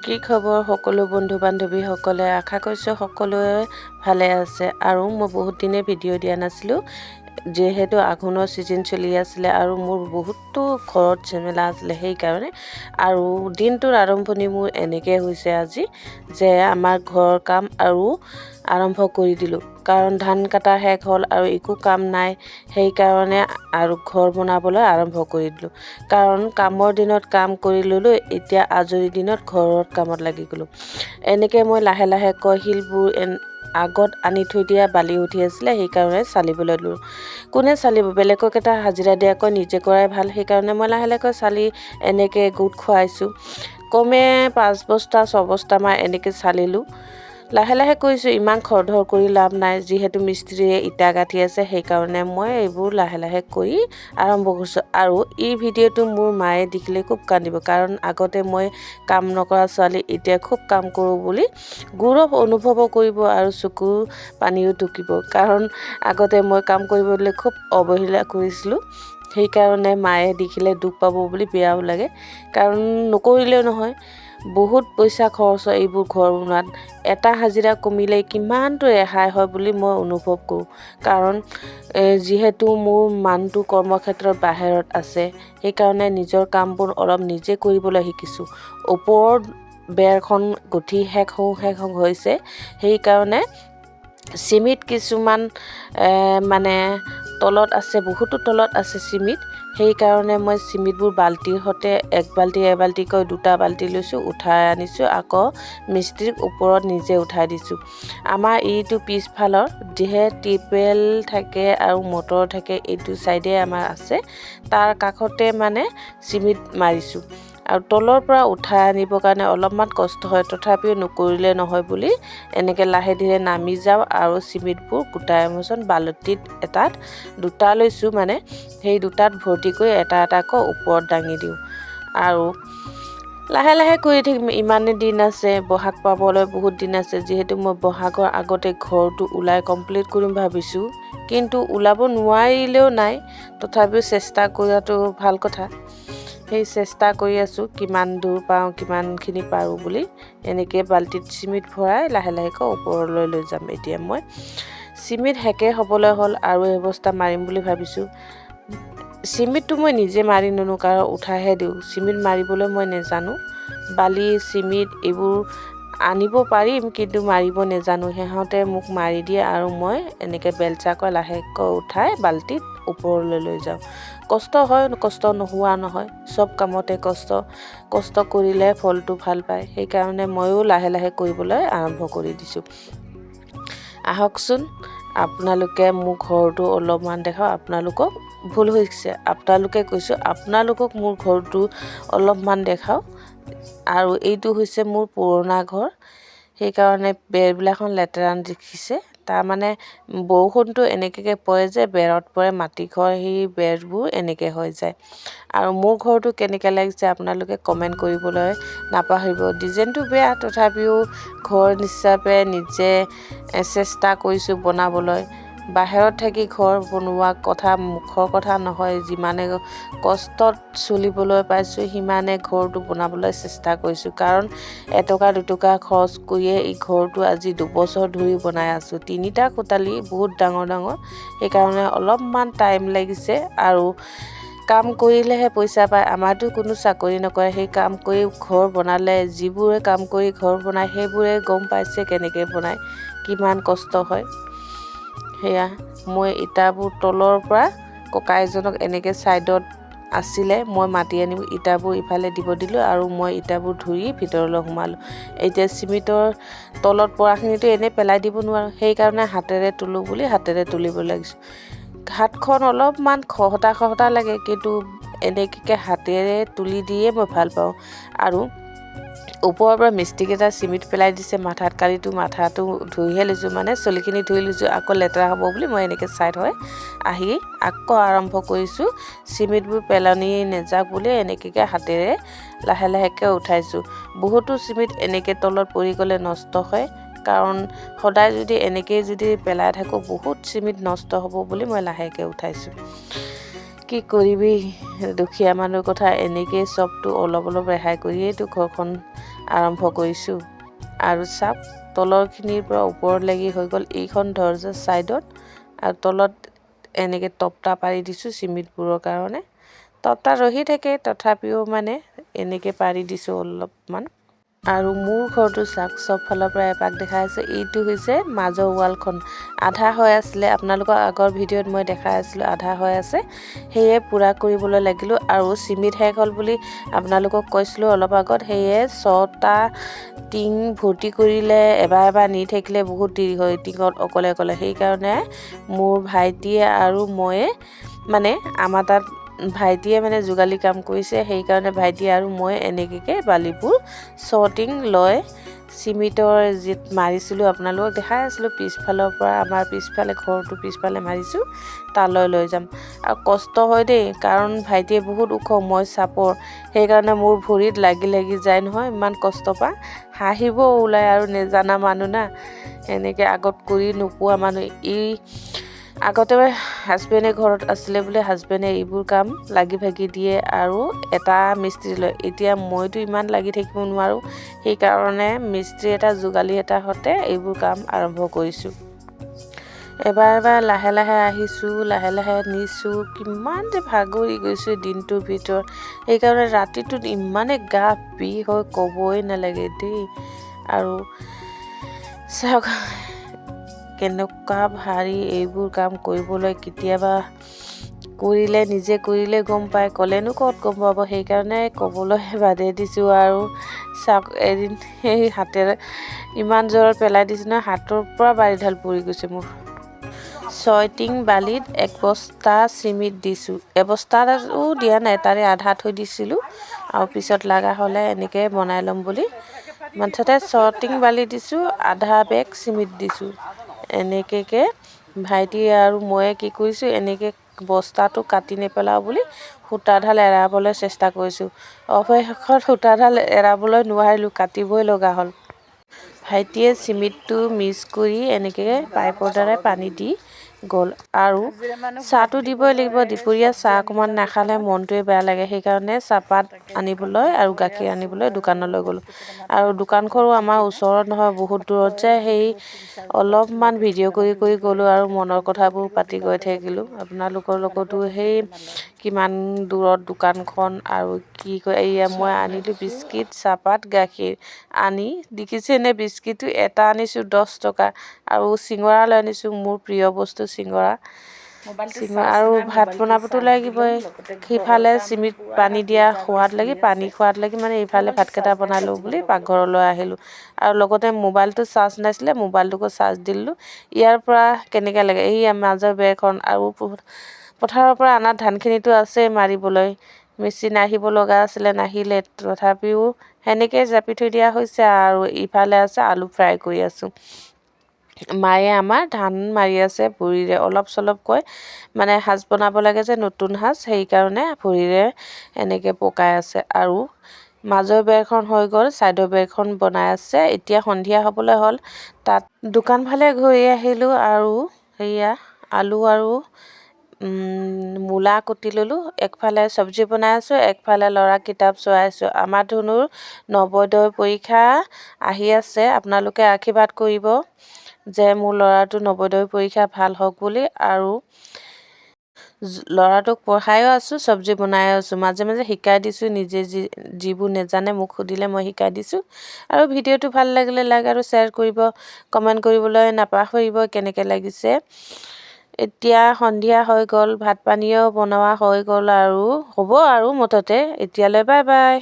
কি খবৰ সকলো বন্ধু বান্ধৱীসকলে আশা কৰিছোঁ সকলোৱে ভালে আছে আৰু মই বহুত দিনে ভিডিঅ' দিয়া নাছিলোঁ যিহেতু আঘোণৰ ছিজন চলি আছিলে আৰু মোৰ বহুতো ঘৰত ঝেমেলা আছিলে সেইকাৰণে আৰু দিনটোৰ আৰম্ভণি মোৰ এনেকৈ হৈছে আজি যে আমাৰ ঘৰৰ কাম আৰু আৰম্ভ কৰি দিলোঁ কাৰণ ধান কাটা শেষ হ'ল আৰু একো কাম নাই সেইকাৰণে আৰু ঘৰ বনাবলৈ আৰম্ভ কৰি দিলোঁ কাৰণ কামৰ দিনত কাম কৰি ল'লোঁ এতিয়া আজৰি দিনত ঘৰত কামত লাগি গ'লোঁ এনেকৈ মই লাহে লাহেকৈ শিলবোৰ আগত আনি থৈ দিয়া বালি উঠি আছিলে সেইকাৰণে চালিবলৈ ল'লোঁ কোনে চালিব বেলেগক এটা হাজিৰা দিয়াকৈ নিজে কৰাই ভাল সেইকাৰণে মই লাহে লাহেকৈ চালি এনেকৈ গোট খুৱাইছোঁ কমে 5 বস্তা 6 বস্তামান এনেকৈ চালিলোঁ লাহে লাহে কৰিছোঁ ইমান খৰধৰ কৰি লাভ নাই যিহেতু মিস্ত্ৰীয়ে ইটা গাঁঠি আছে সেইকাৰণে মই এইবোৰ লাহে লাহে কৰি আৰম্ভ কৰিছোঁ আৰু এই ভিডিঅ'টো মোৰ মায়ে দেখিলে খুব কান্দিব কাৰণ আগতে মই কাম নকৰা ছোৱালী এতিয়া খুব কাম কৰোঁ বুলি গৌৰৱ অনুভৱ কৰিব আৰু চকু পানীও টুকিব কাৰণ আগতে মই কাম কৰিবলৈ খুব অৱহেলা কৰিছিলোঁ সেইকাৰণে মায়ে দেখিলে দুখ পাব বুলি বেয়াও লাগে কাৰণ নকৰিলেও নহয় বহুত পইচা খৰচ হয় এইবোৰ ঘৰ বনোৱাত এটা হাজিৰা কমিলে কিমানটো ৰেহাই হয় বুলি মই অনুভৱ কৰোঁ কাৰণ যিহেতু মোৰ মানুহটো কৰ্মক্ষেত্ৰত বাহিৰত আছে সেইকাৰণে নিজৰ কামবোৰ অলপ নিজে কৰিবলৈ শিকিছোঁ ওপৰৰ বেৰখন গুঠি শেষ হৈছে সেইকাৰণে চিমিট কিছুমান মানে তলত আছে বহুতো তলত আছে চিমিট সেইকাৰণে মই চিমিটবোৰ বাল্টিৰ সৈতে এক বাল্টিকৈ দুটা বাল্টি লৈছোঁ উঠাই আনিছোঁ আকৌ মিস্ত্ৰীক ওপৰত নিজে উঠাই দিছোঁ আমাৰ এইটো পিছফালৰ যিহে টিউবৱেল থাকে আৰু মটৰ থাকে এইটো চাইডে আমাৰ আছে তাৰ কাষতে মানে চিমিট মাৰিছোঁ আৰু তলৰ পৰা উঠাই আনিবৰ কাৰণে অলপমান কষ্ট হয় তথাপিও নকৰিলে নহয় বুলি এনেকৈ লাহে ধীৰে নামি যাওঁ আৰু চিমিটবোৰ গোটাই মচন বালতিত এটাত দুটা লৈছোঁ মানে সেই দুটাত ভৰ্তি কৰি এটা এটাকৈ ওপৰত দাঙি দিওঁ আৰু লাহে লাহে কৰি থাকিম ইমানেই দিন আছে বহাগ পাবলৈ বহুত দিন আছে যিহেতু মই বহাগৰ আগতে ঘৰটো ওলাই কমপ্লিট কৰিম ভাবিছোঁ কিন্তু ওলাব নোৱাৰিলেও নাই তথাপিও চেষ্টা কৰাটো ভাল কথা সেই চেষ্টা কৰি আছোঁ কিমান দূৰ পাওঁ কিমানখিনি পাৰোঁ বুলি এনেকৈ বাল্টিত চিমিট ভৰাই লাহে লাহেকৈ ওপৰলৈ লৈ যাম এতিয়া মই চিমিট শেষে হ'বলৈ হ'ল আৰু ব্যৱস্থা মাৰিম বুলি ভাবিছোঁ চিমিটটো মই নিজে মাৰি ননো কাৰণ উঠাইহে দিওঁ চিমিট মাৰিবলৈ মই নেজানো বালি চিমিট এইবোৰ আনিব পাৰিম কিন্তু মাৰিব নেজানো সিহঁতে মোক মাৰি দিয়ে আৰু মই এনেকৈ বেলচাকৈ লাহেকৈ উঠাই বাল্টিত ওপৰলৈ লৈ যাওঁ কষ্ট হয় কষ্ট নোহোৱা নহয় চব কামতে কষ্ট কৰিলে ফলটো ভাল পায় সেইকাৰণে ময়ো লাহে লাহে কৰিবলৈ আৰম্ভ কৰি দিছোঁ আহকচোন আপোনালোকে মোৰ ঘৰটো অলপমান দেখাওক আপোনালোকক ভুল হৈছে আপোনালোকে কৈছোঁ আপোনালোকক মোৰ ঘৰটো অলপমান দেখাওক আৰু এইটো হৈছে মোৰ পুৰণা ঘৰ সেইকাৰণে বেৰবিলাকখন লেতেৰা দেখিছে তাৰমানে বৰষুণটো এনেকৈ পৰে যে বেৰত পৰে মাটি ঘৰ সেই বেৰবোৰ এনেকৈ হৈ যায় আৰু মোৰ ঘৰটো কেনেকৈ লাগিছে আপোনালোকে কমেণ্ট কৰিবলৈ নাপাহৰিব ডিজাইনটো বেয়া তথাপিও ঘৰ হিচাপে নিজে চেষ্টা কৰিছোঁ বনাবলৈ বাহিৰত থাকি ঘৰ বনোৱা কথা মুখৰ কথা নহয় যিমানে কষ্টত চলিবলৈ পাইছোঁ সিমানে ঘৰটো বনাবলৈ চেষ্টা কৰিছোঁ কাৰণ এটকা দুটকা খৰচ কৰিয়ে এই ঘৰটো আজি 2 বছৰ ধৰি বনাই আছোঁ 3টা কোঠালি বহুত ডাঙৰ সেইকাৰণে অলপমান টাইম লাগিছে আৰু কাম কৰিলেহে পইচা পায় আমাৰতো কোনো চাকৰি নকৰে সেই কাম কৰি ঘৰ বনালে যিবোৰে কাম কৰি ঘৰ বনায় সেইবোৰে গম পাইছে কেনেকৈ বনায় কিমান কষ্ট হয় সেয়া মই ইটাবোৰ তলৰ পৰা ককা এজনক এনেকৈ ছাইডত আছিলে মই মাতি আনি ইটাবোৰ ইফালে দিব দিলোঁ আৰু মই ইটাবোৰ ধুই ভিতৰলৈ সোমালোঁ এতিয়া চিমিটৰ তলত পৰাখিনিতো এনেই পেলাই দিব নোৱাৰোঁ সেইকাৰণে হাতেৰে তোলোঁ বুলি হাতেৰে তুলিব লাগিছোঁ হাতখন অলপমান খহটা লাগে কিন্তু এনেকৈ হাতেৰে তুলি দিয়ে মই ভাল পাওঁ আৰু ওপৰৰ পৰা মিস্ত্ৰীকেইটা চিমিট পেলাই দিছে মাথাত কালিতো মাথাটো ধুইহে লৈছোঁ মানে চুলিখিনি ধুই লৈছোঁ আকৌ লেতেৰা হ'ব বুলি মই এনেকৈ ছাইড হৈ আহি আকৌ আৰম্ভ কৰিছোঁ চিমিটবোৰ পেলনি নেযাওক বুলি এনেকৈ হাতেৰে লাহে লাহেকৈ উঠাইছোঁ বহুতো চিমিট এনেকৈ তলত পৰি গ'লে নষ্ট হয় কাৰণ সদায় যদি এনেকৈ যদি পেলাই থাকোঁ বহুত চিমিট নষ্ট হ'ব বুলি মই লাহেকৈ উঠাইছোঁ কি কৰিবি দুখীয়া মানুহৰ কথা এনেকৈ চবটো অলপ ৰেহাই কৰিয়েইতো ঘৰখন আৰম্ভ কৰিছোঁ। আৰু চাওক তলৰখিনিৰ পৰা ওপৰলৈকে হৈ গ'ল এইখন দৰ্জাৰ ছাইডত আৰু তলত এনেকৈ তক্তা পাৰি দিছোঁ চিমেণ্টবোৰৰ কাৰণে। তক্তা ৰহি থাকে তথাপিও মানে এনেকৈ পাৰি দিছোঁ অলপমান। আৰু মোৰ ঘৰটো চাওক চব ফালৰ পৰা এপাক দেখাই আছে। এইটো হৈছে মাজৰ ৱালখন আধা হৈ আছিলে, আপোনালোকৰ আগৰ ভিডিঅ'ত মই দেখাই আছিলোঁ আধা হৈ আছে, সেয়ে পূৰা কৰিবলৈ লাগিলোঁ। আৰু চিমেণ্ট শেষ হ'ল বুলি আপোনালোকক কৈছিলোঁ অলপ আগত, সেয়ে 6টা টিং ভৰ্তি কৰিলে এবাৰ নি থাকিলে বহুত দেৰি হয় টিঙত অকলে সেইকাৰণে মোৰ ভাইটিয়ে আৰু ময়ে মানে আমাৰ তাত ভাইটিয়ে মানে যোগালী কাম কৰিছে, সেইকাৰণে ভাইটি আৰু মই এনেকৈ বালিবোৰ 6 টিং লৈ চিমেণ্টৰ যি মাৰিছিলোঁ আপোনালোকক দেখাই আছিলোঁ পিছফালৰ পৰা, আমাৰ পিছফালে ঘৰটো পিছফালে মাৰিছোঁ, তালৈ লৈ যাম। আৰু কষ্ট হয় দেই, কাৰণ ভাইটিয়ে বহুত ওখ, মই চাপৰ, সেইকাৰণে মোৰ ভৰিত লাগি যায় নহয় ইমান কষ্ট পা। হাঁহিব ওলাই আৰু নেজানা মানুহ না, এনেকৈ আগত কৰি নোপোৱা মানুহ। আগতে হাজবেণ্ডে ঘৰত আছিলে বোলে, হাজবেণ্ডে এইবোৰ কাম লাগি ভাগি দিয়ে আৰু এটা মিস্ত্ৰী লয়। এতিয়া মইতো ইমান লাগি থাকিব নোৱাৰোঁ, সেইকাৰণে মিস্ত্ৰী এটা যোগালী এটা সৈতে এইবোৰ কাম আৰম্ভ কৰিছোঁ। এবাৰ লাহে আহিছোঁ, লাহে নিছোঁ, কিমান যে ভাগৰি গৈছোঁ দিনটোৰ ভিতৰত। সেইকাৰণে ৰাতিটোত ইমানে গা বিষ হয় ক'বই নালাগে দেই। আৰু চাওক কেনেকুৱা ভাৰী এইবোৰ কাম কৰিবলৈ, কেতিয়াবা নিজে কৰিলে গম পায়, ক'লেনো ক'ত গম পাব, সেইকাৰণে ক'বলৈ বাদে দিছোঁ। আৰু চাওক এদিন সেই হাতেৰে ইমান জোৰত পেলাই দিছোঁ নহয়, হাতৰ পৰা বাৰিডাল পৰি গৈছে মোৰ। 6 টিং বালিত 1 বস্তা চিমেণ্ট দিছোঁ, 1 বস্তাও দিয়া নাই, তাৰে আধা থৈ দিছিলোঁ আৰু পিছত লগা হ'লে এনেকৈ বনাই ল'ম বুলি। মুঠতে 6 টিং বালি দিছোঁ, আধা বেগ চিমেণ্ট দিছোঁ। এনেকৈ ভাইটি আৰু ময়ে কি কৰিছোঁ, এনেকৈ বস্তাটো কাটি নেপেলাওঁ বুলি সূতাডাল এৰাবলৈ চেষ্টা কৰিছোঁ। অৱশেষত সূতাডাল এৰাবলৈ নোৱাৰিলোঁ, কাটিবই লগা হ'ল। ভাইটিয়ে চিমেণ্টটো মিক্স কৰি এনেকৈ পাইপৰ দ্বাৰাই পানী দি গ'ল। আৰু চাহটো দিবই লাগিব, দুপৰীয়া চাহ অকণমান নাখালে মনটোৱে বেয়া লাগে, সেইকাৰণে চাহপাত আনিবলৈ আৰু গাখীৰ আনিবলৈ দোকানলৈ গ'লোঁ। আৰু দোকানখনো আমাৰ ওচৰত নহয়, বহুত দূৰত যে, সেই অলপমান ভিডিঅ' কৰি গ'লোঁ আৰু মনৰ কথাবোৰ পাতি গৈ থাকিলোঁ আপোনালোকৰ লগতো। সেই কিমান দূৰত দোকানখন আৰু কি কয়, এয়া মই আনিলোঁ বিস্কিট, চাহপাত, গাখীৰ আনি দেখিছেনে, বিস্কিটটো এটা আনিছোঁ 10 টকা আৰু চিঙৰা লৈ আনিছোঁ, মোৰ প্ৰিয় বস্তু চিঙৰা আৰু ভাত বনাবতো লাগিবই। সিফালে চিমেণ্ট পানী দিয়া সোৱাদ লাগি মানে ইফালে ভাতকেইটা বনাই লওঁ বুলি পাকঘৰলৈ আহিলোঁ। আৰু লগতে মোবাইলটো চাৰ্জ নাছিলে, মোবাইলটোকো চাৰ্জ দিলোঁ। ইয়াৰ পৰা কেনেকৈ লাগে এই মাজৰ বেৰখন, আৰু পথাৰৰ পৰা অনা ধানখিনিতো আছেই মাৰিবলৈ, মেচিন আহিব লগা আছিলে, নাহিলে, তথাপিও সেনেকৈ জাপি থৈ দিয়া হৈছে। আৰু ইফালে আছে আলু ফ্ৰাই কৰি আছোঁ। মায়ে আমাৰ ধান মাৰি আছে ভৰিৰে, অলপ চলপকৈ মানে সাজ বনাব লাগে যে, নতুন সাজ, সেইকাৰণে ভৰিৰে এনেকৈ পকাই আছে। আৰু মাজৰ বেৰখন হৈ গ'ল, ছাইডৰ বেৰখন বনাই আছে। এতিয়া সন্ধিয়া হ'বলৈ হ'ল, তাত দোকান ফালে ঘূৰি আহিলোঁ আৰু সেয়া আলু আৰু মূলা কুটি ল'লোঁ। একফালে চব্জি বনাই আছোঁ, একফালে ল'ৰা কিতাপ চোৱাইছোঁ। আমাৰ ধনুৰ নৱোদয় পৰীক্ষা আহি আছে, আপোনালোকে আশীৰ্বাদ কৰিব যে মোৰ ল'ৰাটোৰ নৱোদয় পৰীক্ষা ভাল হওক বুলি। আৰু ল'ৰাটোক পঢ়াইও আছোঁ, চব্জি বনাই আছোঁ, মাজে শিকাই দিছোঁ, নিজে যিবোৰ নেজানে মোক সুধিলে মই শিকাই দিছোঁ। আৰু ভিডিঅ'টো ভাল লাগিলে লাইক আৰু শ্বেয়াৰ কৰিব, কমেণ্ট কৰিবলৈ নাপাহৰিব কেনেকৈ লাগিছে। এতিয়া সন্ধিয়া হৈ গ'ল, ভাত পানীও বনোৱা হৈ গ'ল আৰু হ'ব আৰু মুঠতে এতিয়ালৈ বাই বাই।